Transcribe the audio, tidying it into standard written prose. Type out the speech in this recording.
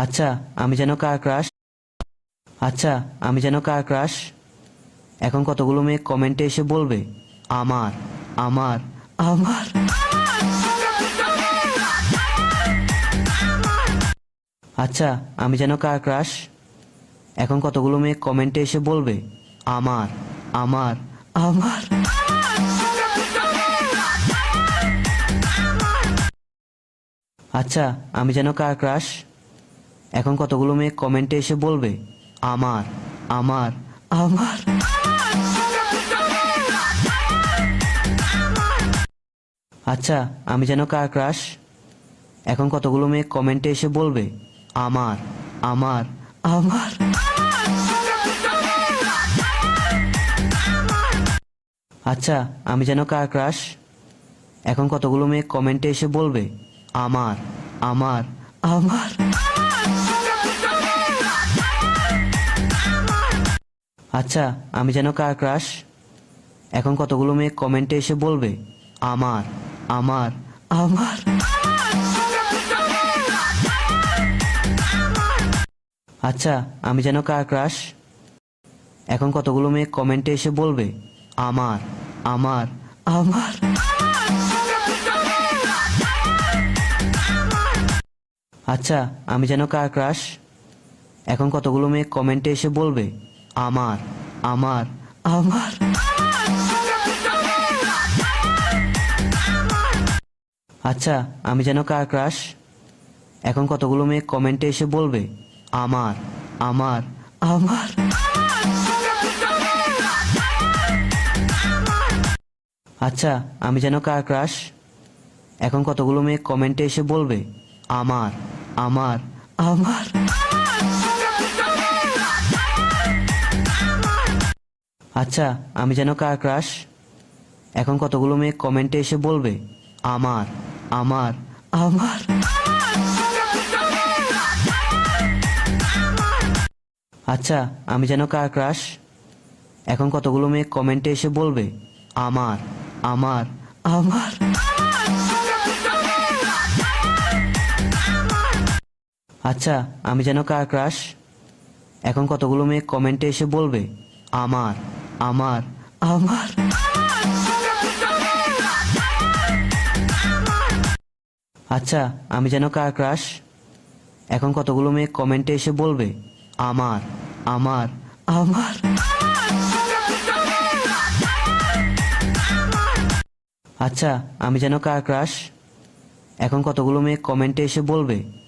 আচ্ছা আমি যেন কার ক্রাশ। আচ্ছা আমি যেন কার ক্রাশ। এখন কতগুলো মেয়ে কমেন্টে এসে বলবে আমার আমার আমার। আচ্ছা আমি যেন কার ক্রাশ। এখন কতগুলো মেয়ে কমেন্টে এসে বলবে আমার আমার আমার। আচ্ছা আমি যেন কার ক্রাশ। এখন কতগুলো মেয়ে কমেন্টে এসে বলবে আমার আমার আমার। আচ্ছা আমি যেন কার ক্রাশ। এখন কতগুলো মেয়ে কমেন্টে এসে বলবে আমার আমার আমার। আচ্ছা আমি যেন কার ক্রাশ। এখন কতগুলো মেয়ে কমেন্টে এসে বলবে আমার আমার আমার। আচ্ছা আমি যেন কার ক্রাশ। এখন কতগুলো মেয়ে কমেন্টে এসে বলবে আমার আমার আমার। আচ্ছা আমি যেন কার ক্রাশ। এখন কতগুলো মেয়ে কমেন্টে এসে বলবে আমার আমার আমার। আচ্ছা আমি যেন কার ক্রাশ। এখন কতগুলো মেয়ে কমেন্টে এসে বলবে আমার আমার আমার। আচ্ছা আমি যেন কার ক্রাশ। এখন কতগুলো মেয়ে কমেন্টে এসে বলবে আমার আমার আমার। আচ্ছা আমি যেন কার ক্রাশ। এখন কতগুলো মেয়ে কমেন্টে এসে বলবে আমার আমার আমার। আচ্ছা আমি যেন কার ক্রাশ। এখন কতগুলো মেয়ে কমেন্টে এসে বলবে আমার আমার আমার। আচ্ছা আমি যেন কার ক্রাশ। এখন কতগুলো মেয়ে কমেন্টে এসে বলবে আমার আমার আমার। আচ্ছা আমি যেন কার ক্রাশ। এখন কতগুলো মেয়ে কমেন্টে এসে বলবে আমার আমার আমার। আচ্ছা আমি যেন কার ক্রাশ। এখন কতগুলো মেয়ে কমেন্টে এসে বলবে আমার আমার আমার। আচ্ছা আমি যেন কার ক্রাশ। এখন কতগুলো মেয়ে কমেন্টে এসে বলবে